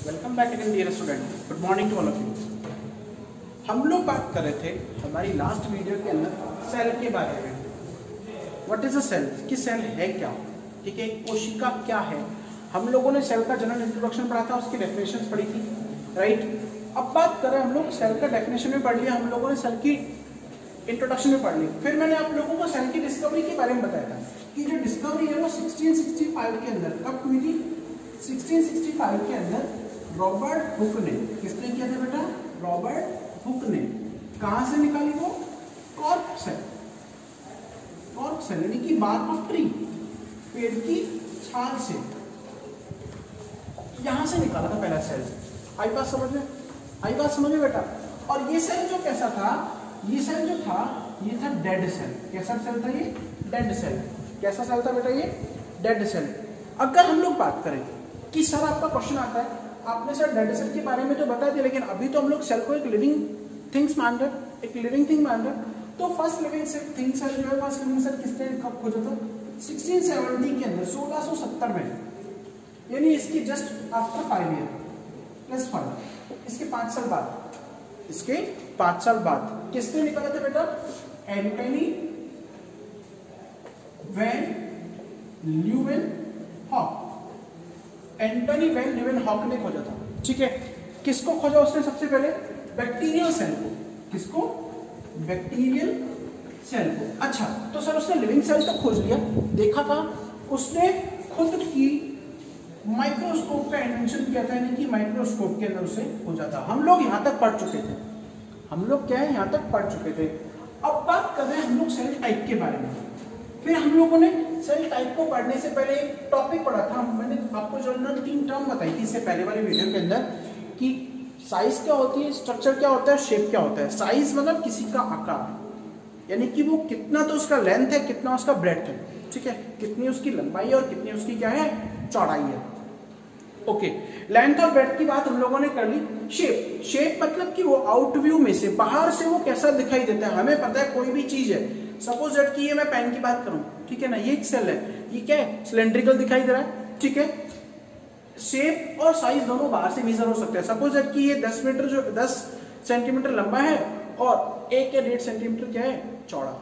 Welcome back again dear student, good morning to all of you. हम लोग बात कर रहे थे हमारी लास्ट वीडियो के अंदर सेल के बारे में। व्हाट इज अ सेल, कि सेल है क्या, ठीक है, कोशिका क्या है। हम लोगों ने सेल का जनरल इंट्रोडक्शन पढ़ा था, उसकी डेफिनेशंस पढ़ी थी, राइट। अब बात कर रहे हैं हम लोग सेल का डेफिनेशन में पढ़ लिया, हम लोगों ने सेल की इंट्रोडक्शन में पढ़ ली। फिर मैंने आप लोगों को सेल की डिस्कवरी के बारे में बताया था कि जो डिस्कवरी है वो 1665 के अंदर कब हुई थी। 1665 के अंदर रॉबर्ट हुक ने, किसने किया था बेटा, रॉबर्ट हुक ने। कहां से निकाली वो, कॉर्क सेल, कॉर्क सेल यानी कि बार्क ऑफ ट्री, पेड़ की छाल से, यहां से निकाला था पहला सेल। आई बात समझ में, आई बात समझ में बेटा। और ये सेल जो कैसा था, ये सेल जो था ये था डेड सेल। कैसा सेल था ये, डेड सेल। कैसा सेल था बेटा ये, डेड सेल। अगर हम लोग बात करें कि सर आपका क्वेश्चन आता है, आपने सर डेड सेल के बारे में तो बता दिया, लेकिन अभी तो हम लोग सेल को एक लिविंग थिंग्स मान रहे, एक लिविंग थिंग मान रहे। तो फर्स्ट लिविंग थिंग सेल जो है, फर्स्ट लिविंग सेल किसने कब खोजा था, 1670 के अंदर, 1670 में, यानी इसकी जस्ट आफ्टर 5 ईयर प्लस 5, इसके 5 साल बाद, इसके 5 साल बाद किसने निकाला था बेटा, Antony van Leeuwenhoek. Antony van Leeuwenhoek ने खोजा था, ठीक है। किसको खोजा उसने सबसे पहले, बैक्टीरियल सेल को। किसको, बैक्टीरियल सेल को। अच्छा, तो सर उसने लिविंग सेल तो खोज लिया, देखा था, उसने खुद की माइक्रोस्कोप का इन्वेंशन किया था, यानी कि माइक्रोस्कोप के अंदर उसे खोजा था। हम लोग यहां तक पढ़ चुके थे, हम लोग क्या है यहां तक पढ़ चुके थे। अब बात कर रहे हैं हम लोग सेल टाइप के बारे में। फिर हम लोगों ने सेल टाइप को पढ़ने से पहले एक टॉपिक पढ़ा था, मैंने आपको जनरल 3 टर्म बताई थी इससे पहले वाले वीडियो के अंदर, कि साइज क्या होती है, स्ट्रक्चर क्या होता है, शेप क्या होता है। साइज मतलब किसी का आकार, यानी कि वो कितना तो उसका लेंथ है, कितना उसका ब्रेड्थ है, ठीक है, कितनी उसकी लंबाई है और कितनी उसकी क्या है, चौड़ाई है। ओके, लेंथ और ब्रेड्थ की बात हम लोगों ने कर ली। शेप, शेप मतलब कि वो आउट व्यू में से, बाहर से वो कैसा दिखाई देता है। हमें पता है कोई भी चीज है, सपोज दैट कि ये मैं पेन की बात करूं, ठीक है ना, ये एक सेल है, ये क्या है, सिलेंड्रिकल दिखाई दे रहा है, ठीक है। शेप और साइज दोनों बाहर से मेजर हो सकते हैं। सपोज दैट कि ये 10 मीटर जो 10 सेंटीमीटर लंबा है और 1 या 1.5 सेंटीमीटर क्या है, चौड़ा,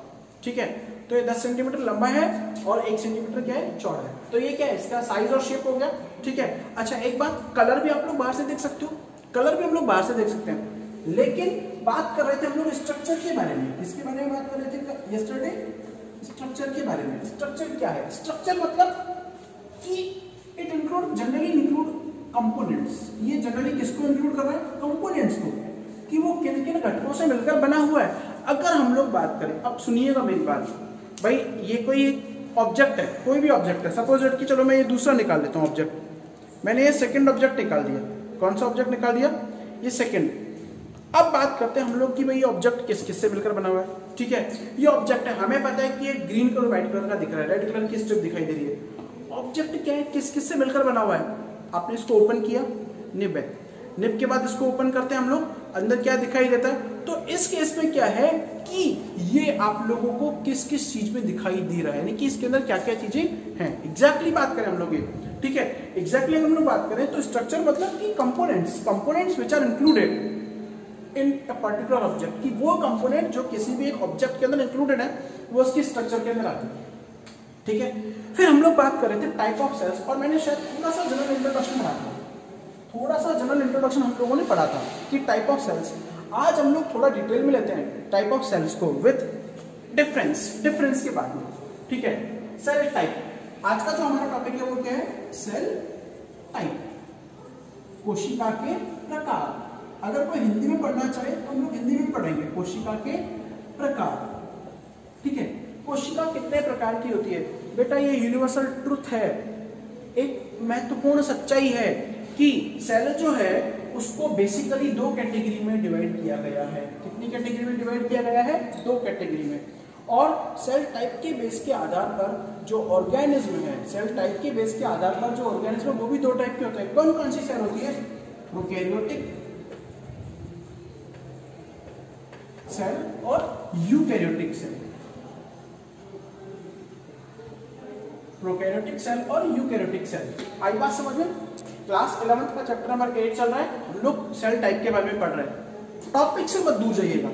ठीक है। तो ये 10 सेंटीमीटर लंबा है और 1 सेंटीमीटर क्या है, चौड़ा है। तो ये क्या है, इसका साइज और शेप हो गया, ठीक है। अच्छा, एक बात, कलर भी आप लोग बाहर से देख सकते हो, कलर भी हम लोग बाहर से देख सकते हैं। लेकिन बात कर रहे थे हम लोग स्ट्रक्चर के बारे में। किसके बारे में बात कर रहे थे यस्टरडे, स्ट्रक्चर के बारे में। स्ट्रक्चर क्या है, स्ट्रक्चर मतलब कि it include, generally include components. ये जनरली किसको इंक्लूड कर रहा है, कंपोनेंट्स को, कि वो किन किन घटकों से मिलकर बना हुआ है। अगर हम लोग बात करें, अब सुनिएगा मेरी बात भाई, ये कोई ऑब्जेक्ट है, कोई भी ऑब्जेक्ट है, सपोज दैट कि चलो मैं ये दूसरा निकाल लेता हूँ ऑब्जेक्ट, मैंने ये सेकंड ऑब्जेक्ट निकाल दिया। कौन सा ऑब्जेक्ट निकाल दिया, ये सेकंड। अब बात करते हैं हम लोग कि भाई ये ऑब्जेक्ट किस किस से मिलकर बना हुआ है, ठीक है। ये ऑब्जेक्ट है, हमें पता है कि ये ग्रीन कलर व्हाइट कलर का दिख रहा है, रेड कलर की स्ट्रिप दिखाई दे रही है। ऑब्जेक्ट क्या है, किस किस से मिलकर बना हुआ है। आपने इसको ओपन किया, निब है, निब के बाद इसको ओपन करते हैं हम लोग, अंदर क्या दिखाई देता है। तो इस केस में क्या है कि ये आप लोगों को किस किस चीज में दिखाई दे रहा है, यानी कि इसके अंदर क्या क्या चीजें हैं। एग्जैक्टली बात करें हम लोग ये, ठीक है, एग्जैक्टली हम लोग बात करें तो स्ट्रक्चर मतलब कि components, components which are included in a particular object, कि वो कंपोनेंट जो किसी भी एक ऑब्जेक्ट के अंदर इंक्लूडेड है वो उसकी स्ट्रक्चर के अंदर आती है, ठीक है। फिर हम लोग बात कर रहे थे टाइप ऑफ सेल्स, और मैंने शायद थोड़ा सा जनरल इंट्रोडक्शन पढ़ा था, थोड़ा सा जनरल इंट्रोडक्शन हम लोगों ने पढ़ा था कि टाइप ऑफ सेल्स। आज हम लोग थोड़ा डिटेल में लेते हैं टाइप ऑफ सेल्स को विद डिफरेंस के बारे में, ठीक है। सेल टाइप, आज का जो हमारा टॉपिक है वो क्या है, सेल टाइप, कोशिका के प्रकार। अगर कोई हिंदी में पढ़ना चाहे तो हम लोग हिंदी में पढ़ेंगे, कोशिका के प्रकार, ठीक है। कोशिका कितने प्रकार की होती है बेटा, ये यूनिवर्सल ट्रुथ है, एक महत्वपूर्ण सच्चाई है कि सेल जो है उसको बेसिकली 2 कैटेगरी में डिवाइड किया गया है। कितनी कैटेगरी में डिवाइड किया गया है, 2 कैटेगरी में। और सेल टाइप के बेस के आधार पर जो ऑर्गेनिज्म है, सेल टाइप के बेस के आधार पर जो ऑर्गेनिज्म है वो भी 2 टाइप के होते हैं। कौन कौन सी सेल होती है, प्रोकैरियोटिक सेल और यूकैरियोटिक सेल। प्रोकैरियोटिक सेल और यूकैरियोटिक सेल। आई बात समझ में? क्लास 11th का चैप्टर नंबर 8 चल रहा है, हम लोग सेल टाइप के बारे में पढ़ रहे हैं। टॉपिक से मत दूर जाइएगा,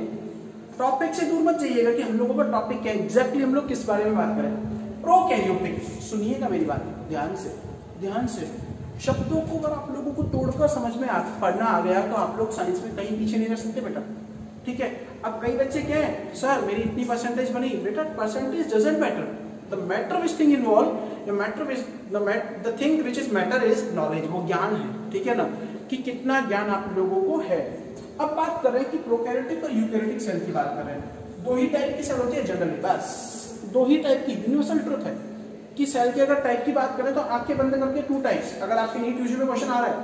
टॉपिक से दूर मत जाइएगा कि हम लोगों का टॉपिक क्या है, एग्जैक्टली हम लोग किस बारे में बात करें। प्रोकैरियोटिक, सुनिएगा मेरी बात ध्यान से, ध्यान से। शब्दों को अगर आप लोगों को तोड़कर समझ में पढ़ना आ गया तो आप लोग साइंस में कहीं पीछे नहीं रह सकते बेटा, ठीक है। अब कई बच्चे क्या है, सर मेरी इतनी परसेंटेज बनी, बेटा percentage doesn't matter, the matter which thing involve, the matter which the thing which is matter is knowledge, वो ज्ञान है, ठीक है ना, कि कितना ज्ञान आप लोगों को है। अब बात कर रहे हैं कि प्रोकैरियोटिक और यूकैरियोटिक सेल की बात कर रहे हैं। दो ही टाइप की सेल होती है जनरली, बस दो ही टाइप की, यूनिवर्सल ट्रुथ है कि सेल के अगर टाइप की बात करें तो आंखें बंद करके 2 टाइप्स, अगर आपके नीट यूजी में क्वेश्चन आ रहा है,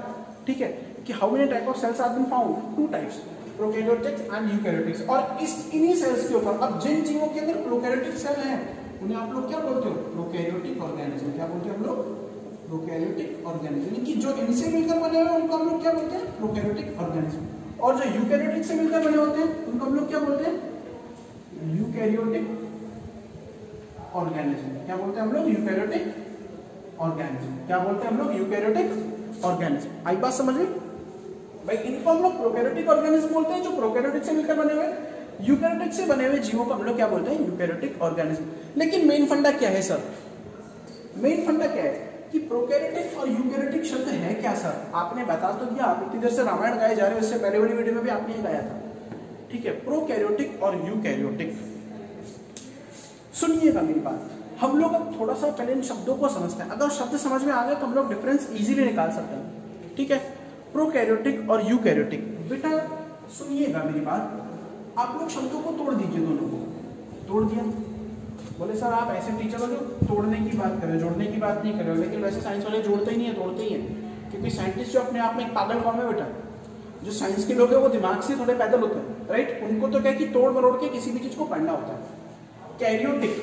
ठीक है, कि how many type of cells are been found, 2 types, prokaryotics and eukaryotics. और इन्हीं सेल्स के ऊपर अब जिन जीवों के अंदर प्रोकैरियोटिक सेल हैं उन्हें आप लोग क्या बोलते हो, प्रोकैरियोटिक ऑर्गेनिज्म। क्या बोलते हैं हम लोग? Prokaryotic organism. यानी कि जो इनसे मिलकर बने हुए हैं उनको हम लोग क्या बोलते हैं, प्रोकैरियोटिक ऑर्गेनिज्म। और जो यूकैरियोटिक से मिलकर बने होते हैं उनको हम लोग क्या बोलते हैं, यूकैरियोटिक ऑर्गेनिज्म। क्या बोलते हैं हम लोग? Eukaryotic organism. क्या बोलते हैं हम लोग? Eukaryotic organism. आई बात समझ में भाई? इनको हम लोग प्रोकैरियोटिक ऑर्गेनिज्म बोलते हैं जो प्रोकैरियोटिक से मिलकर बने हुए। यूकैरियोटिक से बने हुए जीवों को हम लोग क्या बोलते हैं? Eukaryotic organism. लेकिन मेन फंडा क्या है सर? मेन फंडा क्या है कि प्रोकैरियोटिक और यूकैरियोटिक शब्द है क्या सर? आपने बता तो दिया, आप इतनी देर से रामायण गाए जा रहे हो, इससे पहले वाली वीडियो में भी आपने गाया था, ठीक है। प्रोकैरियोटिक और यूकैरियोटिक, सुनिएगा मेरी बात। हम लोग अब थोड़ा सा पहले इन शब्दों को समझते हैं, अगर शब्द समझ में आ गए तो हम लोग डिफरेंस इजीली निकाल सकते हैं, ठीक है। प्रोकैरियोटिक और यूकैरियोटिक, बेटा सुनिएगा मेरी बात, आप लोग शब्दों को तोड़ दीजिए, दोनों को तोड़ दिया। बोले सर आप ऐसे टीचर हो जो तोड़ने की बात कर रहे हो, जोड़ने की बात नहीं कर रहे हो, लेकिन वैसे साइंस वाले जोड़ते ही नहीं है, तोड़ते ही है। क्योंकि साइंटिस्ट जो अपने आप में एक पागल कौन है बेटा, जो साइंस के लोग हैं वो दिमाग से थोड़े पैदल होते हैं, राइट। उनको तो क्या कि तोड़ मरोड़ के किसी भी चीज को पढ़ना होता है। कैरियोटिक,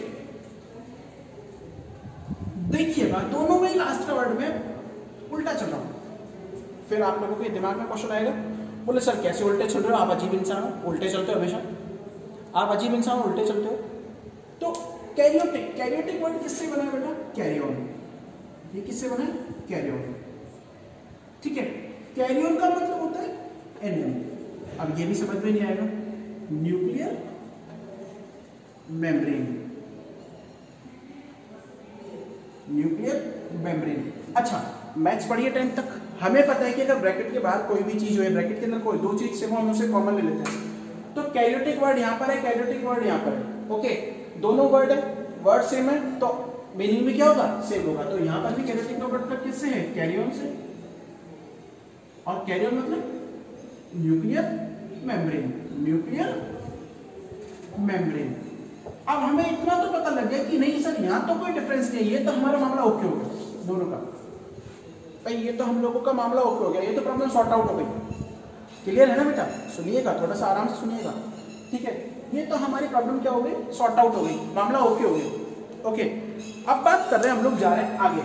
देखिएगा दोनों में लास्ट का वर्ड में उल्टा चल रहा हूं। फिर आप लोगों के दिमाग में क्वेश्चन आएगा, बोले सर कैसे उल्टे चल रहे हो, आप अजीब इंसान हो, उल्टे चलते हो हमेशा, आप अजीब इंसान हो, उल्टे चलते हो। तो कैरियोटिक, कैरियोटिक वर्ड किससे बना है बेटा? Carry on. ये किससे बना है? कैरी ऑन, ठीक है। कैरी ऑन का मतलब होता है एनएम। अब ये भी समझ में नहीं आएगा, न्यूक्लियर मेम्ब्रेन, न्यूक्लियर मेम्ब्रेन। अच्छा मैथ्स पढ़िए 10th तक, हमें पता है कि अगर ब्रैकेट के बाहर कोई भी चीज हो, ब्रैकेट के अंदर कोई दो चीज से हम उसे कॉमन ले लेते हैं, तो कैरियोटिक वर्ड यहाँ पर है, कैरियोटिक वर्ड यहाँ पर है, ओके। दोनों वर्ड है, वर्ड सेम है तो मीनिंग भी क्या होगा? सेम होगा। तो यहाँ पर भी कैरियोटिक का मतलब किससे है? कैरी ऑन से। और कैरी ऑन मतलब न्यूक्लियर मेम्ब्रेन, न्यूक्लियर मेम्ब्रेन। अब हमें इतना तो पता लग गया कि नहीं सर यहाँ तो कोई डिफरेंस नहीं है, ये तो हमारा मामला ओके हो गया दोनों का, भाई ये तो हम लोगों का मामला ओके हो गया, ये तो प्रॉब्लम सॉर्ट आउट हो गई। क्लियर है ना बेटा? सुनिएगा, थोड़ा सा आराम से सुनिएगा, ठीक है। ये तो हमारी प्रॉब्लम क्या हो गई? सॉर्ट आउट हो गई, मामला ओके हो गया, ओके। अब बात कर रहे हैं हम लोग, जा रहे हैं आगे,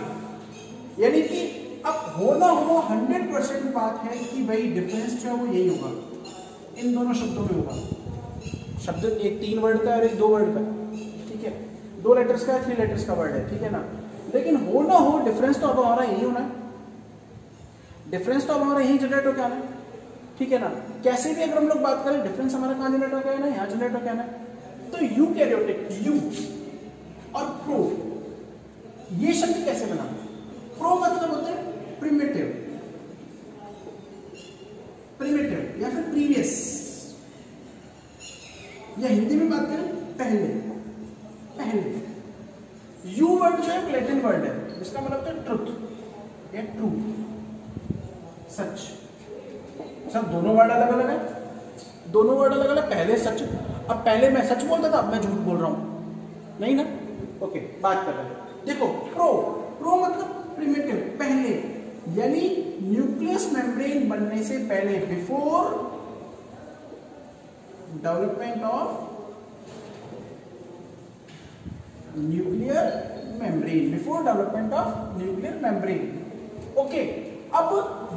यानी कि अब होना हो 100% बात है कि भाई डिफरेंस जो है वो यही होगा, इन दोनों शब्दों में होगा। शब्द एक 3 वर्ड का और एक 2 वर्ड का, ठीक है, 2 लेटर्स का 3 लेटर्स का वर्ड है, ठीक है ना। लेकिन हो ना हो डिफरेंस तो अब हमारा यही होना है, डिफरेंस तो अब हमारा यही जनरेट होकर आना है, ठीक है ना। कैसे भी अगर हम लोग बात करें डिफरेंस हमारा कहाँ जनरेट होकर आना है? यहाँ जनरेट होकर आना है। तो यूकैरियोटिक, यू और प्रो, ये शब्द कैसे बना? प्रो मतलब होता है प्रिमिटिव, प्रिमिटिव या फिर प्रीवियस, या हिंदी में बात करें पहले, पहले। यू वर्ड जो है लैटिन वर्ड है, जिसका मतलब है ट्रुथ या ट्रू, सच। सब दोनों वर्ड अलग अलग है, दोनों वर्ड अलग अलग। पहले सच, अब पहले मैं सच बोलता था, अब मैं झूठ बोल रहा हूं, नहीं ना, ओके। बात कर रहे हैं, देखो प्रो, प्रो मतलब प्रिमिटिव, पहले, यानी न्यूक्लियस मेम्ब्रेन बनने से पहले, before development of nuclear membrane, before development of nuclear membrane, okay. अब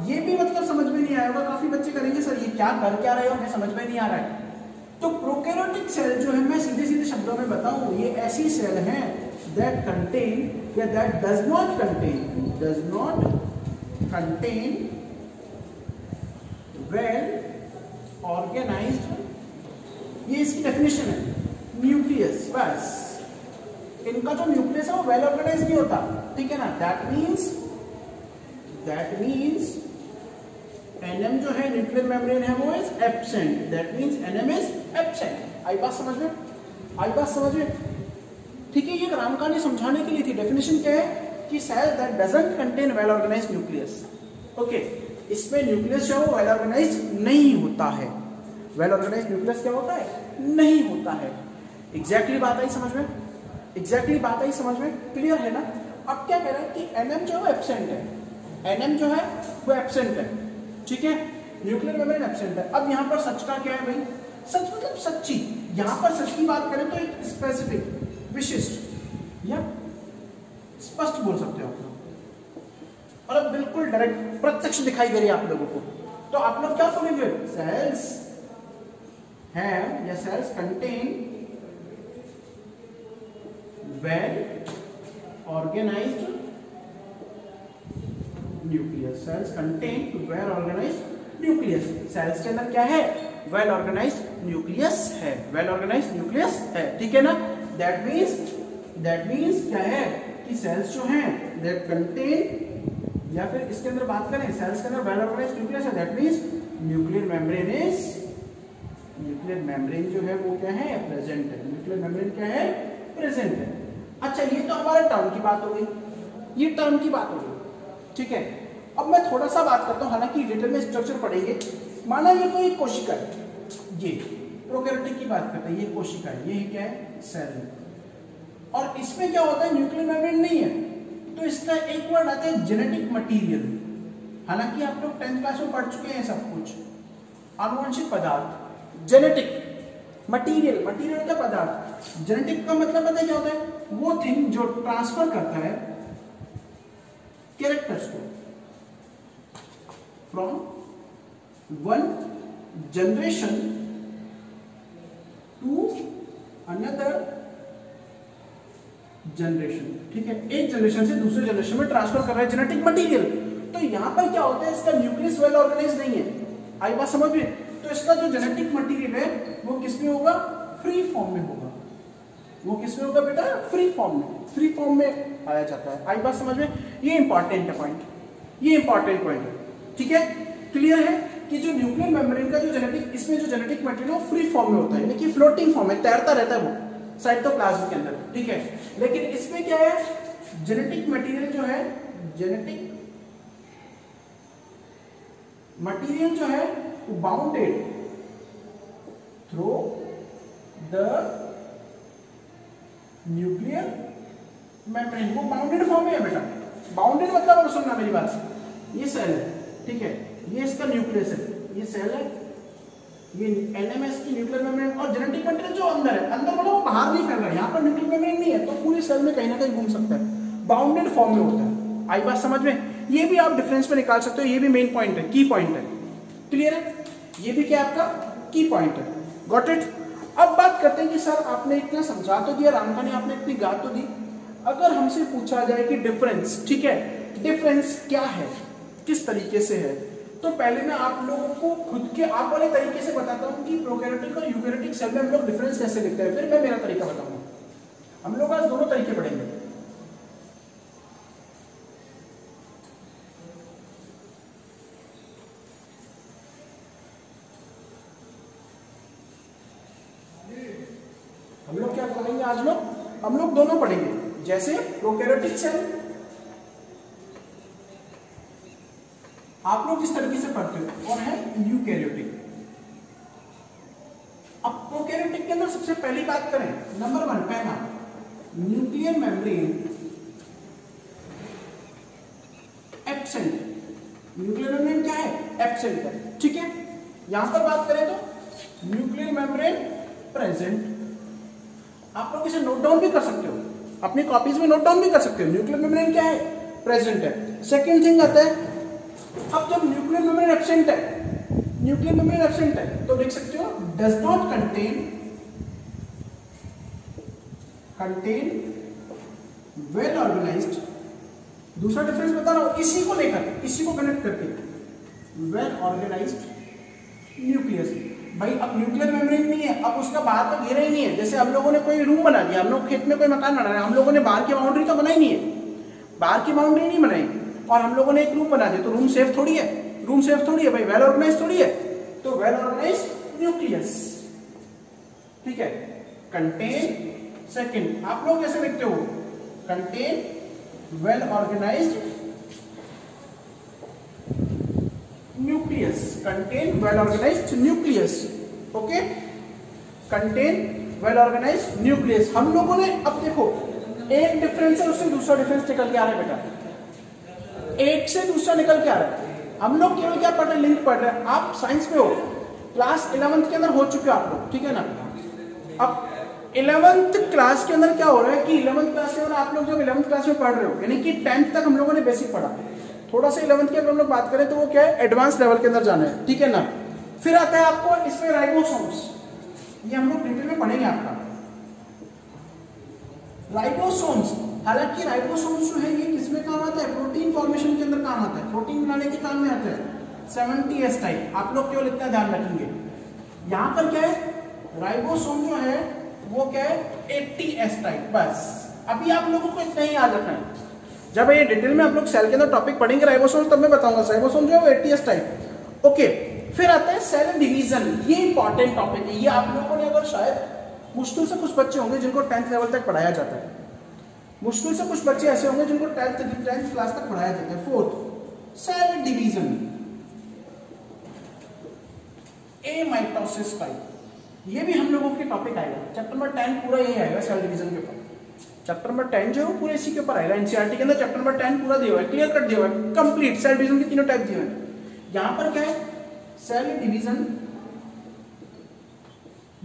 ये भी मतलब समझ में नहीं आया होगा, काफी बच्चे करेंगे सर ये क्या कर क्या रहे हो, हमें समझ में नहीं आ रहा है। तो प्रोकैरियोटिक सेल जो है, मैं सीधे सीधे शब्दों में बताऊं, ये ऐसी सेल हैं that contain या that does not contain well organized, ये इसकी डेफिनेशन है, न्यूक्लियस। बस इनका जो न्यूक्लियस है वो वेल ऑर्गेनाइज नहीं होता, ठीक है ना। दैट मीन्स NM जो है न्यूक्लियर मेम्ब्रेन है वो is absent, that means NM is absent. आई बात समझ में? ठीक है, ये रामकानी समझाने के लिए थी। डेफिनेशन क्या है कि cell that doesn't contain well organised nucleus. Okay, इसमें न्यूक्लियस जो है वो वेल ऑर्गेनाइज्ड नहीं होता है। वेल ऑर्गेनाइज्ड न्यूक्लियस क्या होता है? नहीं होता है। एग्जैक्टली बात आई समझ में? क्लियर है ना? अब क्या कह रहा है कि NM जो है वो एब्सेंट है, ठीक है, न्यूक्लियर मेम्ब्रेन एब्सेंट है। अब यहाँ पर सच का क्या है भाई? सच मतलब सच्ची। यहाँ पर सच की बात करें तो एक स्पेसिफिक, विशिष्ट या स्पष्ट बोल सकते हो आप लोग, और अब बिल्कुल डायरेक्ट प्रत्यक्ष दिखाई दे रही है आप लोगों को। तो आप लोग क्या बोलेंगे? सेल्स हैव या cells contain well organised nucleus. Cells contain well organised nucleus. Cells के अंदर क्या है? वेल ऑर्गेनाइज्ड न्यूक्लियस है, ठीक है ना। दैट मीन्स क्या है कि सेल्स जो हैं दैट कंटेन, या फिर इसके अंदर बात करें सेल्स के अंदर वेल ऑर्गेनाइज्ड न्यूक्लियस है, दैट मीन्स न्यूक्लियर मेम्ब्रेन जो है वो क्या है? प्रेजेंट है। न्यूक्लियर मेम्ब्रेन क्या है? प्रेजेंट है। अच्छा, ये तो हमारे टर्म की बात हो गई, ठीक है। अब मैं थोड़ा सा बात करता हूं, हालांकि डिटेल में स्ट्रक्चर पढ़ेंगे। माना ये कोई कोशिका है, ये प्रोकैरियोटिक की बात करते हैं, ये कोशिका है, ये क्या है? सेल। और इसमें क्या होता है? न्यूक्लियर मेम्ब्रेन नहीं है, तो इसका एक वर्ड आता है जेनेटिक मटीरियल। हालांकि आप लोग 10th क्लास में पढ़ चुके हैं सब कुछ, आनुवंशिक पदार्थ। जेनेटिक मटीरियल का पदार्थ। जेनेटिक का मतलब पता है क्या होता है? वो थिंग जो ट्रांसफर करता है कैरेक्टर्स को from one generation to another generation, ठीक है। एक जनरेशन से दूसरे जनरेशन में ट्रांसफर कर रहा है जेनेटिक मटीरियल। तो यहां पर क्या होता है? इसका न्यूक्लियस वेल ऑर्गेनाइज नहीं है। आई बात समझ में? तो इसका जो जेनेटिक मटीरियल है वो किसमें होगा? फ्री फॉर्म में होगा। वो किसमें होगा बेटा? फ्री फॉर्म में आया जाता है। आई बात समझ में? ये इंपॉर्टेंट पॉइंट है, ठीक है। क्लियर है कि जो न्यूक्लियर मेम्ब्रेन का जो जेनेटिक, इसमें जो जेनेटिक मटेरियल है वो फ्री फॉर्म में होता है, यानी कि फ्लोटिंग फॉर्म में तैरता रहता है वो साइटोप्लाज्म के अंदर, ठीक है। लेकिन इसमें क्या है? जेनेटिक मटेरियल जो है वो bounded through the nuclear membrane. वो बाउंडेड फॉर्म में है बेटा। बाउंडेड मतलब, और सुनना मेरी बात, ये सेल है, ठीक है, ये इसका न्यूक्लियस है, ये सेल है, ये NMS की न्यूक्लियर मेम्ब्रेन, और जेनेटिक मटेरियल जो अंदर है, अंदर मतलब वो बाहर नहीं फैल रहा है, यहाँ पर न्यूक्लियर मेम्ब्रेन नहीं है, तो पूरी सेल में कहीं ना कहीं घूम सकता है, बाउंडेड फॉर्म में होता है। आई बात समझ में? ये भी आप डिफरेंस में निकाल सकते हो, ये भी मेन पॉइंट है, की पॉइंट है। क्लियर है? ये भी क्या आपका की पॉइंट है। Got it? अब बात करते हैं कि सर आपने इतना समझा तो दिया, रामकानी आपने इतनी गा तो दी, अगर हमसे पूछा जाए कि डिफरेंस, ठीक है, डिफरेंस क्या है, किस तरीके से है, तो पहले मैं आप लोगों को खुद के आप वाले तरीके से बताता हूँ कि प्रोकैरियोटिक और यूकैरियोटिक सेल में हम लोग डिफरेंस कैसे लिखते हैं, फिर मैं मेरा तरीका बताऊंगा। हम लोग आज दोनों तरीके पढ़ेंगे। हम लोग क्या पढ़ेंगे आज? हम लोग दोनों पढ़ेंगे। जैसे प्रोकैरियोटिक सेल आप लोग जिस तरीके से पढ़ते हो, और है यूकैरियोटिक। अब प्रोकैरियोटिक के अंदर सबसे पहली बात करें, नंबर 1 पहला, nuclear membrane absent. Nuclear membrane क्या है? एब्सेंट है, ठीक है। यहां पर बात करें तो न्यूक्लियर मेम्ब्रेन प्रेजेंट। आप लोग इसे नोट डाउन भी कर सकते हो, अपनी कॉपीज में नोट डाउन भी कर सकते हो। न्यूक्लियर मेम्ब्रेन क्या है? प्रेजेंट है। सेकेंड थिंग आता है, अब जब न्यूक्लियर मेम्ब्रेन एब्सेंट है, तो देख सकते हो does not contain well organised, दूसरा डिफरेंस बता रहा हूं इसी को लेकर, इसी को कनेक्ट करके, वेल ऑर्गेनाइज्ड न्यूक्लियस। भाई अब न्यूक्लियर मेम्ब्रेन नहीं है, अब उसका बाहर का घेरा ही नहीं है। जैसे हम लोगों ने कोई रूम बना दिया, हम लोग खेत में कोई मकान बना रहे हैं, हम लोगों ने बाहर की बाउंड्री तो बनाई नहीं है, बाहर की बाउंड्री नहीं बनाई, और हम लोगों ने एक रूम बना दिया, तो रूम सेफ थोड़ी है, रूम सेफ थोड़ी है भाई, वेल ऑर्गेनाइज थोड़ी है। तो वेल ऑर्गेनाइज न्यूक्लियस, ठीक है। कंटेन, सेकंड आप लोग कैसे लिखते हो, contain well organised nucleus, contain well organised nucleus, okay, contain well organised nucleus. हम लोगों ने अब देखो एक डिफरेंस है, उससे दूसरा डिफरेंस निकल के आ रहा है बेटा, एक से दूसरा निकल के आ रहा है। हम लोग केवल क्या पढ़ रहे हैं, लिंक पढ़ रहे हैं। आप साइंस में हो, क्लास 11th के अंदर हो चुके हो आप लोग, ठीक है ना। अब 11th क्लास के अंदर क्या हो रहा है कि 11th क्लास के अंदर आप लोग जब 11th क्लास में पढ़ रहे हो, यानी कि 10th तक हम लोगों ने बेसिक पढ़ा, थोड़ा सा 11th की अगर हम लोग बात करें तो वो क्या है, एडवांस लेवल के अंदर जाना है, ठीक है ना। फिर आता है आपको इसमें राइबोसोम्स, ये हम लोग डिटेल में पढ़ेंगे आपका राइबोसोम्स। हालांकि राइबोसोम्स जो है ये किसमें काम आता है, प्रोटीन फॉर्मेशन के अंदर काम आता है, प्रोटीन बनाने के काम में आता है। 70S टाइप आप लोग केवल इतना ध्यान रखेंगे। यहां पर क्या है, राइबोसोम जो है वो क्या है, 80S टाइप। बस अभी आप लोगों को इतना ही याद रखना है, जब ये डिटेल में आप लोग सेल के अंदर टॉपिक पढ़ेंगे राइबोसोम, तब मैं बताऊंगा राइबोसोम जो है वो 80S टाइप, ओके। फिर आता है सेल डिवीजन, ये इंपॉर्टेंट टॉपिक है, ये आप लोगों ने अगर शायद मुश्किल से कुछ बच्चे होंगे जिनको 10th लेवल तक पढ़ाया जाता है, मुश्किल से कुछ बच्चे ऐसे होंगे जिनको 10th क्लास तक पढ़ाया जाता है। फोर्थ सेल डिवीजन, ए माइटोसिस टाइप, ये भी हम लोगों के टॉपिक आएगा। चैप्टर नंबर 10 पूरा यही आएगा सेल डिवीजन के ऊपर। चैप्टर नंबर 10 जो है पूरे इसी के ऊपर आएगा। एनसीईआरटी के अंदर चैप्टर नंबर 10 पूरा दिया हुआ है, क्लियर कट दिया हुआ है, कंप्लीट सेल डिवीजन के तीनों टाइप दिए हुए हैं। यहां पर क्या है, सेल डिवीजन,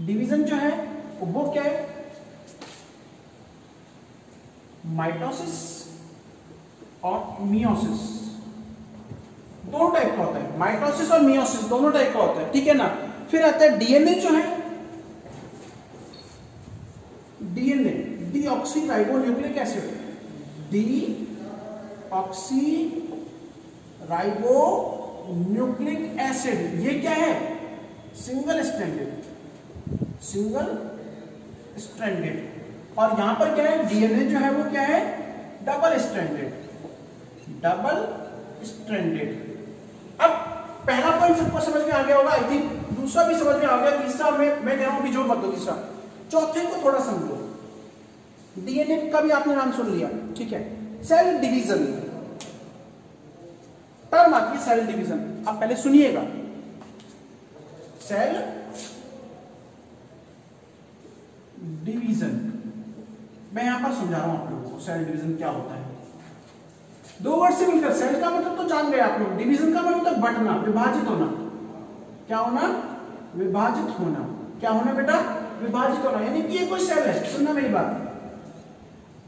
डिवीजन जो है वो क्या है, माइटोसिस और मियोसिस, दोनों टाइप का होता है, माइटोसिस और मियोसिस दोनों टाइप का होता है, ठीक है ना। फिर आता है डीएनए जो है, DNA deoxy ribonucleic acid, deoxy ribonucleic acid, ये क्या है, सिंगल स्ट्रैंडेड, सिंगल स्ट्रैंडेड। और यहां पर क्या है, डीएनए जो है वो क्या है, डबल स्ट्रैंडेड, डबल स्ट्रैंडेड। अब पहला पॉइंट सबको समझ में आ गया होगा, आई थिंक दूसरा भी समझ में आ गया, तीसरा मैं कह रहा हूं कि जोर मत दो तीसरा, चौथे को थोड़ा समझो। डीएनए का भी आपने नाम सुन लिया, ठीक है। सेल डिवीजन टर्म आती है, सेल डिवीजन, आप पहले सुनिएगा, सेल डिवीजन मैं यहां पर समझा रहा हूं आप लोगों को सेल डिवीजन क्या होता है। दो वर्ड से मिलकर, सेल का मतलब तो जान गए आप लोग, डिवीजन का मतलब बंटना, विभाजित होना, क्या होना, विभाजित होना, क्या होना बेटा, विभाजित होना, यानी कि ये कोई सेल है, सुनना मेरी बात।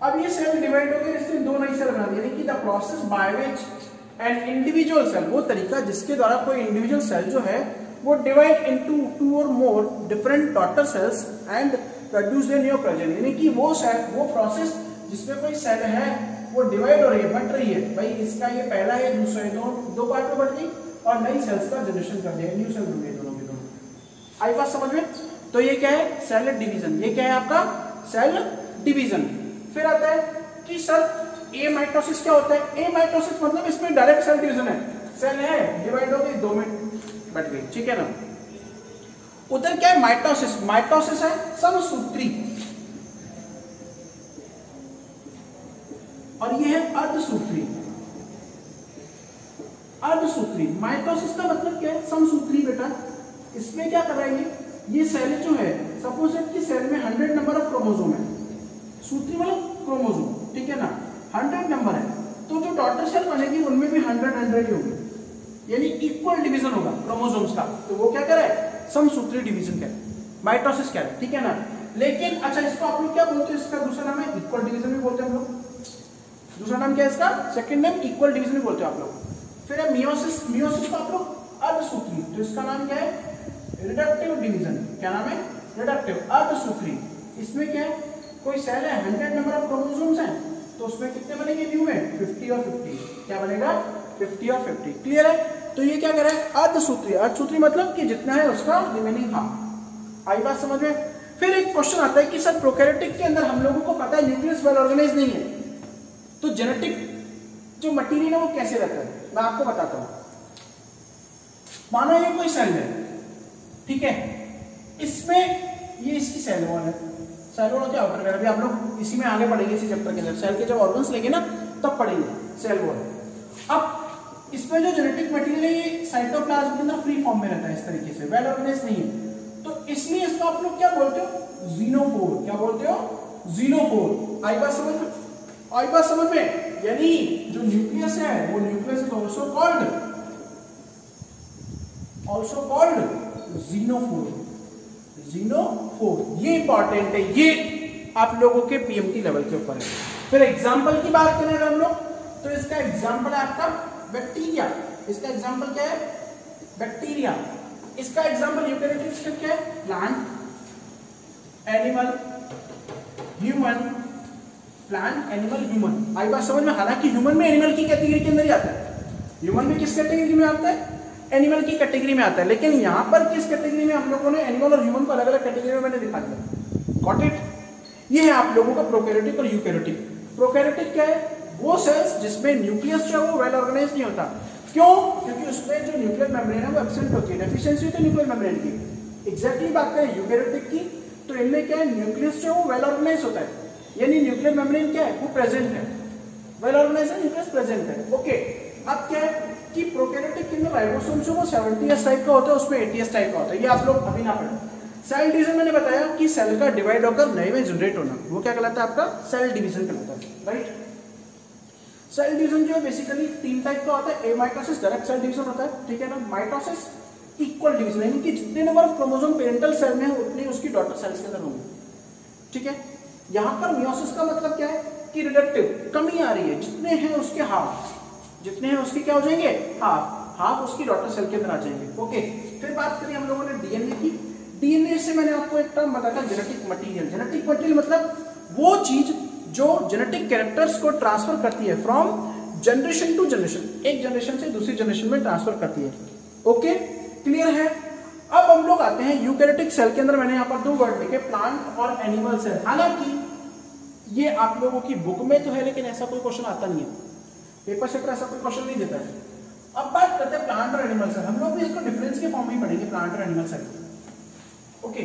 अब ये सेल डिवाइड हो गए, इसमें दो नई सेल बना दी, यानी कि the process by which an individual cell, वो तरीका जिसके द्वारा कोई इंडिविजुअल सेल जो है वो डिवाइड इनटू 2 और more different daughter cells and produce the new progeny, यानी कि वो सेल, वो प्रोसेस जिसमें कोई सेल है वो डिवाइड हो रही है, बट रही है, भाई इसका ये पहला है, दूसरा है, दो पार्ट में बट गई और नई सेल्स का जनरेशन कर दिया, न्यू सेल बन गए दोनों के दोनों। आई बात समझ में। तो ये क्या है, सेल डिवीजन, ये क्या है आपका सेल डिवीजन। फिर आता है कि सर ए माइटोसिस क्या होता है, ए माइटोसिस मतलब इसमें डायरेक्ट सेल डिवीजन है, सेल है डिवाइड हो गई, 2 में बट गई, ठीक है ना। उधर क्या है, माइटोसिस, माइटोसिस है समसूत्री और ये है अर्धसूत्री, अर्धसूत्री। माइटोसिस का मतलब क्या है, समसूत्री बेटा। इसमें क्या कर रहा है, ये सेल जो है, सपोज कि सेल में 100 नंबर ऑफ क्रोमोसोम है, सूत्री मतलब क्रोमोसोम, ठीक है ना, 100 नंबर है, तो जो डॉटर सेल बनेगी उनमें भी 100 ही होगी, यानी इक्वल डिवीजन होगा क्रोमोसोम्स का, तो वो क्या करे, समसूत्री डिवीजन कह रहे, माइटोसिस कह रहे, ठीक है ना। लेकिन अच्छा इसको आप लोग क्या बोलते हैं, इसका दूसरा नाम है इक्वल डिवीजन भी बोलते हैं हम लोग, दूसरा नाम क्या है इसका, सेकंड नेम इक्वल डिवीजन भी बोलते हैं आप लोग। फिर है मियोसिस, मियोसिस को आप लोग अर्धसूत्री, तो इसका नाम क्या है, रिडक्टिव डिवीजन, क्या नाम है, रिडक्टिव, अर्धसूत्री। इसमें क्या है, कोई सेल है, 100 नंबर ऑफ क्रोमोसोम्स हैं, तो उसमें कितने बनेंगे न्यू में 50 और 50, क्या बनेगा 50 और 50। क्लियर है? तो ये क्या करे अर्धसूत्री, अर्धसूत्री मतलब कि जितना है उसका रिमेनिंग हाफ। आई बात समझ में? फिर एक क्वेश्चन आता है कि सर प्रोकैरियोटिक के अंदर हम लोगों को पता है न्यूक्लियस वेल ऑर्गेनाइज नहीं है, तो जेनेटिक जो मटेरियल है वो कैसे रहता है, मैं आपको बताता हूं। मानो ये कोई सेल है, ठीक है, इसमें ये इसकी सेल वॉल है, सेल वॉल क्या होता है अभी आप लोग इसी में आगे पढ़ेंगे इसी चैप्टर के अंदर, सेल के जब ऑर्गन्स लेंगे ना तब पढ़ेंगे सेल वॉल। अब इसमें जो जेनेटिक मटेरियल है ये साइटोप्लाज्म के अंदर फ्री फॉर्म में रहता है इस तरीके से, वेल ऑर्गेनाइज नहीं है, तो इसलिए इसको आप लोग क्या बोलते हो ज़ीनोफोर, क्या बोलते हो ज़ीनोफोर। आई बात समझ में? आई बात समझ में? यानी जो न्यूक्लियस है वो न्यूक्लियस इज ऑल्सो कॉल्ड ज़ीनोफोर, ज़ीनोफोर। ये इंपॉर्टेंट है, ये आप लोगों के पीएमटी लेवल के ऊपर है। फिर एग्जांपल की बात करें हम लोग तो इसका एग्जांपल है आपका बैक्टीरिया। इसका एग्जांपल क्या है? बैक्टीरिया। इसका एग्जांपल यूकेरियोटिक सिस्टम क्या है? Plant, animal, human, plant, animal, human. आई बात समझ में? हालांकि ह्यूमन में एनिमल की कैटेगरी के अंदर ही आता है, ह्यूमन में किस कैटेगरी में आता है? एनिमल की कैटेगरी में आता है, लेकिन यहां पर किस कैटेगरी में हम लोगों ने एनिमल और ह्यूमन को अलग अलग कैटेगरी में मैंने दिखा दिया। Got it? ये है आप लोगों का प्रोकैरियोटिक और यूकेरियोटिक। प्रोकैरियोटिक क्या है? वो सेल्स जिसमें न्यूक्लियस जो है वो वेल ऑर्गेनाइज नहीं होता। क्यों? क्योंकि उसमें जो न्यूक्लियर मेम्ब्रेन है वो एब्सेंट होती है, डेफिशिएंसी होती है न्यूक्लियर मेम्ब्रेन की। एग्जैक्टली बात करें यूकेरियोटिक की तो इनमें क्या है, न्यूक्लियस जो है वो वेल ऑर्गेनाइज होता है, यानी न्यूक्लियर मेम्ब्रेन क्या है वो प्रेजेंट है, वेल ऑर्गेनाइज है, न्यूक्लियस प्रेजेंट है। ओके, अब क्या है कि प्रोकैरियोटिक के अंदर राइबोसोम जो वो 70s टाइप का होता है, उसमें 80s टाइप का होता है, ये आप लोग अभी ना पढ़ें। सेल डिवीजन मैंने बताया कि सेल का डिवाइड होकर नए में जनरेट होना, वो क्या कहलाता है आपका सेल डिवीजन कहलाता है, राइट। सेल डिवीजन जो है बेसिकली 3 टाइप का होता है। ए माइटोसिस डायरेक्ट सेल डिवीजन होता है, ठीक है ना। माइटोसिस इक्वल डिवीजन, यानी कि जितने number of chromosome parental cell में है उतने उसकी डॉटर सेल्स के अंदर होंगे, ठीक है। यहां पर मियोसिस का मतलब क्या है कि रिडक्टिव, कमी आ रही है, जितने हैं उसके हाफ, जितने हैं उसके क्या हो जाएंगे हाफ, हाफ उसकी डॉटर सेल के अंदर आ जाएंगे। ओके, फिर बात करें हम लोगों ने डीएनए की। डीएनए से मैंने आपको एक टर्म बताया था जेनेटिक मटेरियल। जेनेटिक मटेरियल मतलब वो चीज जो जेनेटिक कैरेक्टर्स को ट्रांसफर करती है फ्रॉम जनरेशन टू जनरेशन, एक जनरेशन से दूसरी जनरेशन में ट्रांसफर करती है। ओके, क्लियर है। अब हम लोग आते हैं यूकेरियोटिक सेल के अंदर। मैंने यहाँ पर 2 वर्ड लिखे, प्लांट और एनिमल सेल। हालांकि ये आप लोगों की बुक में तो है लेकिन ऐसा कोई क्वेश्चन आता नहीं है, पेपर से ऐसा कोई क्वेश्चन नहीं देता है। अब बात करते हैं प्लांट और एनिमल सेल। हम लोग भी इसको डिफरेंस के फॉर्म में पढ़ेंगे, प्लांट और animal cell. Okay,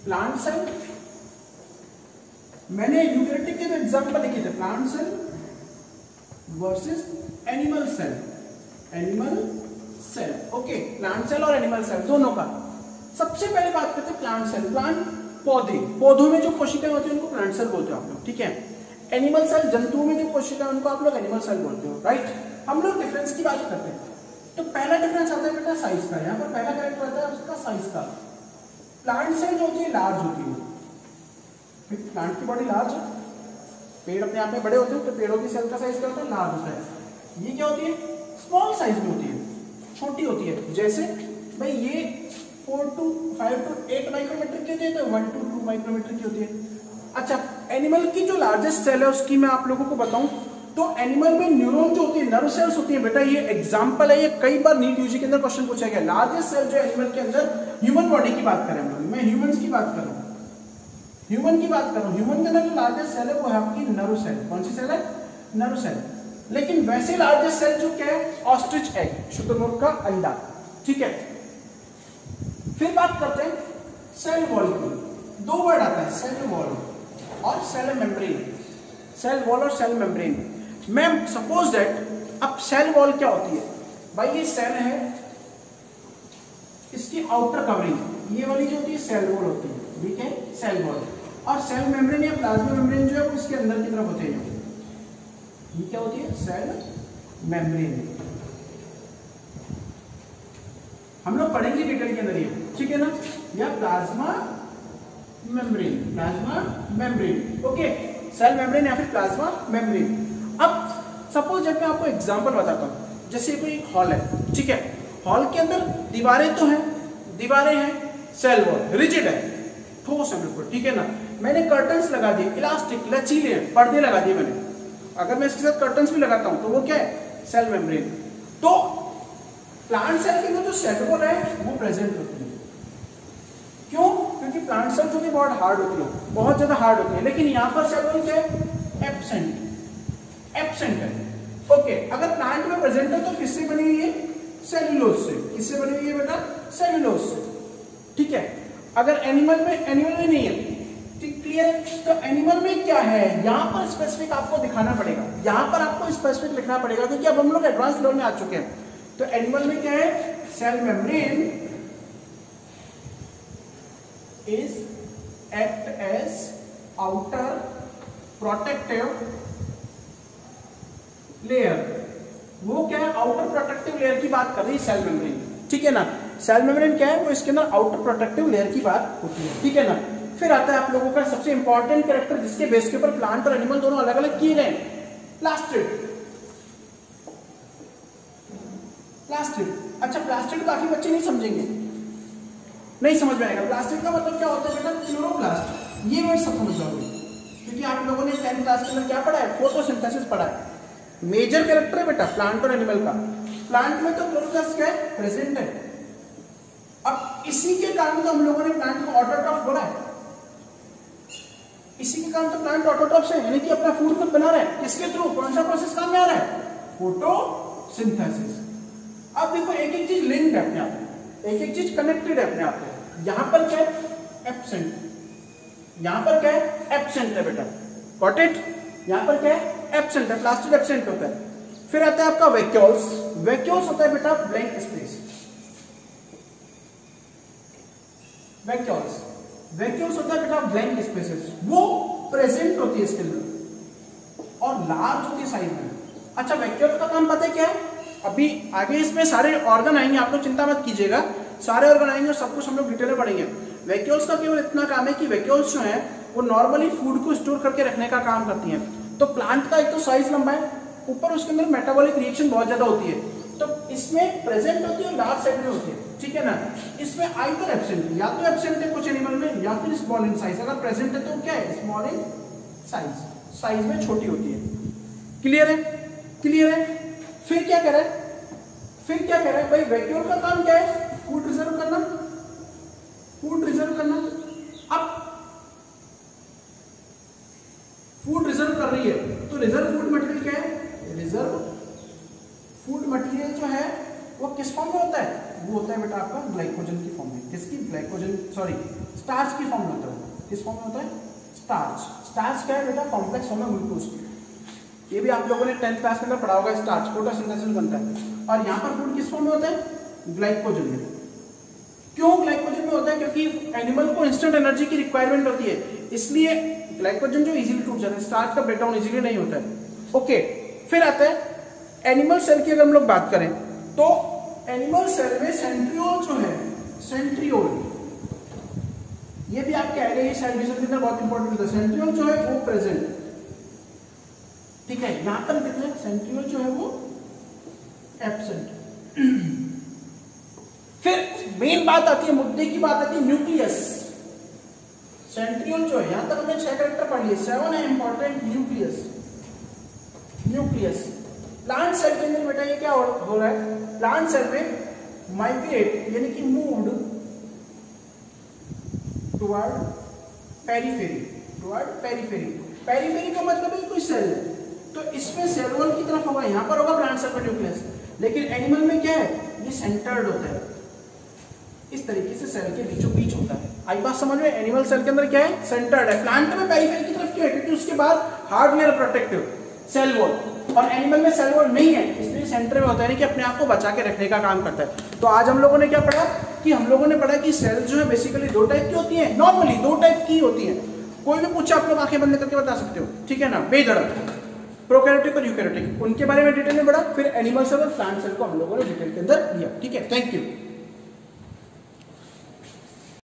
plant cell मैंने यूकेरियोटिक के तो एग्जांपल लिखे थे, plant cell versus animal cell, animal cell. Okay, plant cell और एनिमल सेल दोनों का। सबसे पहले बात करते हैं प्लांट सेल। प्लांट पौधे, पौधों में जो कोशिकाएं होती है उनको प्लांट सेल बोलते हो आप लोग, ठीक है। एनिमल सेल जंतुओं में जो कोशिकाएं उनको आप लोग एनिमल सेल बोलते हो, राइट। हम लोग डिफरेंस की बात करते हैं तो पहला डिफरेंस आता है बेटा साइज का। यहाँ पर पहला कैरेक्टर आता है उसका साइज का। प्लांट सेल जो होती है लार्ज होती है, प्लांट की बॉडी लार्ज है, पेड़ अपने आप में बड़े होते हैं तो पेड़ों की सेल का साइज क्या होता है लार्ज होता है। ये क्या होती है स्मॉल साइज में होती है, छोटी होती है। जैसे भाई ये 4 to 5 to 8 माइक्रोमीटर की होती है तो 1 to 2 माइक्रोमीटर की होती है। अच्छा, एनिमल की जो लार्जेस्ट सेल है उसकी मैं आप लोगों को बताऊं तो एनिमल में न्यूरॉन जो होती है, नर्व सेल्स होती है बेटा, ये एग्जांपल है, ये कई बार नीट यूजी के अंदर क्वेश्चन पूछा गया। लार्जेस्ट सेल जो एनिमल के अंदर, ह्यूमन बॉडी की बात करें हम लोग, मैं ह्यूमंस की बात कर रहा हूं, ह्यूमन की बात कर रहा हूं। ह्यूमन के अंदर जो लार्जेस्ट सेल है वो है आपकी नर्व सेल। कौन सी सेल है? Nerve cell. लेकिन वैसे लार्जेस्ट सेल जो क्या है ऑस्ट्रिच एग, शुतुरमुर्ग का अंडा, ठीक है। फिर बात करते हैं सेल वॉल की। 2 वर्ड आता है, सेल वॉल और सेल मेम्ब्रेन। सेल वॉल और सेल मेम्ब्रेन। मैं सपोज दैट, अब सेल वॉल क्या होती है भाई, ये सेल है, इसकी आउटर कवरिंग ये वाली जो होती है सेल वॉल होती है, ठीक है, सेल वॉल। और सेल मेम्ब्रेन या प्लाज्मा मेम्ब्रेन जो है वो इसके अंदर की तरफ होते हैं, ये क्या होती है सेल मेम्ब्रेन। हम लोग पढ़ेंगे डिटेल के अंदर ये, ठीक है ना। या plasma membrane, plasma membrane. Okay, cell membrane या फिर प्लाज्मा मेम्ब्रेन। अब सपोज जब मैं आपको एग्जांपल बताता हूँ, जैसे कोई एक हॉल है, ठीक है, हॉल के अंदर दीवारें तो हैं, दीवारें हैं, सेल वॉल रिजिड है, ठोस है बिल्कुल, ठीक है ना। मैंने कर्टन्स लगा दिए, इलास्टिक लचीले हैं, पर्दे लगा दिए मैंने। अगर मैं इसके साथ कर्टन्स भी लगाता हूं तो वो क्या है, सेल मेम्ब्रेन। तो प्लांट सेल के अंदर जो सेल वॉल है वो प्रेजेंट होती है। क्यों? क्योंकि प्लांट सेल जो कि बहुत हार्ड होती है, बहुत ज्यादा हार्ड होती है, लेकिन यहाँ पर सेल वॉल क्या है, एब्सेंट है। ओके, अगर प्लांट में प्रेजेंट है तो किससे बनी हुई है, सेल्यूलोज से। किससे बनी हुई है बेटा, सेल्यूलोज से, ठीक है। अगर एनिमल में नहीं है, ठीक, क्लियर। तो एनिमल में क्या है, यहां पर स्पेसिफिक आपको दिखाना पड़ेगा, यहां पर आपको स्पेसिफिक लिखना पड़ेगा, क्योंकि अब हम लोग एडवांस लेवल में आ चुके हैं। तो एनिमल में क्या है, cell membrane is act as outer protective layer. वो क्या है, आउटर प्रोटेक्टिव लेयर की बात कर रही है सेल मेम्ब्रेन, ठीक है ना। सेल मेम्ब्रेन क्या है, वो इसके अंदर आउटर प्रोटेक्टिव लेयर की बात होती है, ठीक है ना। फिर आता है आप लोगों का सबसे इंपॉर्टेंट कैरेक्टर, जिसके बेस के ऊपर प्लांट और एनिमल दोनों अलग अलग किए गए, प्लास्टिड। अच्छा, प्लास्टिड काफी बच्चे नहीं समझेंगे, नहीं समझ में आएगा। प्लास्टिड का मतलब क्या होता है बेटा, क्लोरोप्लास्ट। ये वर्ड सब समझ जाओगे, क्योंकि आप लोगों ने 10th क्लास के अंदर क्या पढ़ा है, फोटोसिंथेसिस पढ़ा है। मेजर कैरेक्टर है बेटा प्लांट और एनिमल का। प्लांट में तो क्लोरोप्लास्ट क्या है, प्रेजेंट है। अब इसी के कारण तो हम लोगों ने प्लांट को ऑटोट्रॉफ बोला है, इसी के कारण तो प्लांट ऑटोट्रॉफ से, यानी कि अपना फूड खुद बना रहा है। किसके थ्रू, कौन सा प्रोसेस काम में आ रहा है, फोटोसिंथेसिस। अब देखो, एक एक चीज लिंक्ड है अपने आप, एक एक चीज कनेक्टेड है अपने आप में। यहां पर क्या है, एब्सेंट, यहां पर क्या है, एब्सेंट है बेटा, गॉट इट। यहां पर क्या है, एब्सेंट है, प्लास्टिड एब्सेंट होता है। फिर आता है आपका वैक्यूल्स। वैक्यूल्स होता है बेटा ब्लैंक स्पेस। वैक्यूल्स होता है बेटा ब्लैंक स्पेसेस, वो प्रेजेंट होती है इसके अंदर और लार्ज होती है साइज में। अच्छा, वैक्यूल का काम पता है क्या है, अभी आगे इसमें सारे ऑर्गन आएंगे, आप लोग चिंता मत कीजिएगा, सारे ऑर्गन आएंगे और सब कुछ हम लोग डिटेल में पढ़ेंगे। वैक्यूल्स का केवल इतना काम है कि वैक्यूल्स जो है वो नॉर्मली फूड को स्टोर करके रखने का काम करती हैं। तो प्लांट का एक तो साइज लंबा है, ऊपर उसके अंदर मेटाबॉलिक रिएक्शन बहुत ज्यादा होती है, तो इसमें प्रेजेंट होती है, लार्ज साइज में होती है, ठीक है ना। इसमें आइदर एब्सेंट, या तो एब्सेंट है कुछ एनिमल में, या फिर स्मॉल इन साइज। अगर प्रेजेंट है तो क्या है, स्मॉल इन साइज, साइज में छोटी होती है। क्लियर है, क्लियर है। फिर क्या कह रहा है, फिर क्या कह रहा है भाई, वैक्यूल का काम क्या है, फूड रिजर्व करना, फूड रिजर्व करना। अब फूड रिजर्व कर रही है, तो रिजर्व फूड मटेरियल क्या है, रिजर्व फूड मटेरियल जो है वो किस फॉर्म में होता है, वो होता है बेटा आपका ग्लाइकोजन की फॉर्म में। किसकी, ग्लाइकोजन, सॉरी स्टार्च की फॉर्म में होता है। किस फॉर्म में होता है, स्टार्च। स्टार्च क्या है बेटा, कॉम्प्लेक्स फॉर्म है ग्लूकोज की। ये भी आप लोगों ने 10th क्लास में पढ़ा होगा, स्टार्च फोटोसिंथेसिस बनता है। और यहाँ पर फूड किस फॉर्म में होता है, ग्लाइकोजन में। क्यों ग्लाइकोजन में होता है, क्योंकि एनिमल को इंस्टेंट एनर्जी की रिक्वायरमेंट होती है, इसलिए ग्लाइकोजन जो इजीली टूट जाता है, स्टार्च का ब्रेकडाउन इजीली नहीं होता है। ओके, फिर आता है एनिमल सेल की। अगर हम लोग बात करें तो एनिमल सेल में सेंट्रियोल जो है, सेंट्रियोल, ये भी आपके आएगा, ये सेल डिवीजन के अंदर बहुत इंपॉर्टेंट होता है। सेंट्रियोल जो है वो प्रेजेंट, ठीक है, यहां पर कितने, सेंट्रियोल जो है वो एब्सेंट। फिर मेन बात आती है, मुद्दे की बात आती है, न्यूक्लियस। सेंट्रियोल जो है, यहां तक हमने 6 कैरेक्टर पढ़ लिए, 7 है important. Nucleus, nucleus plant cell के अंदर बेटा ये क्या हो रहा है, प्लांट सेल में माइग्रेट यानी कि moved toward periphery, toward periphery. Periphery का मतलब है कोई सेल है, तो इसमें सेल वॉल की तरफ होगा, यहां पर होगा प्लांट सेल का न्यूक्लियस। लेकिन एनिमल में क्या है, ये सेंटर्ड होता है, इस तरीके से सेल के बीचों बीच होता है। आई बात समझ में, एनिमल सेल के अंदर क्या है, सेंटर्ड है। प्लांट में पेरिफेरी की तरफ क्यों है, क्योंकि उसके बाद hard layer protective cell wall, और एनिमल में सेल वॉल नहीं है, इसलिए सेंटर में होता है कि अपने आप को बचा के रखने का काम करता है। तो आज हम लोगों ने क्या पढ़ा, कि हम लोगों ने पढ़ा कि सेल जो है बेसिकली 2 टाइप की होती है, नॉर्मली 2 टाइप की होती है। कोई भी पूछे आप लोग आंखें बंद करके बता सकते हो, ठीक है ना, बेधड़क, प्रोकैरियोटिक और यूकैरियोटिक, उनके बारे में डिटेल में पढ़ा। फिर एनिमल सेल और प्लांट सेल को हम लोगों ने डिटेल के अंदर लिया, ठीक है। Thank you.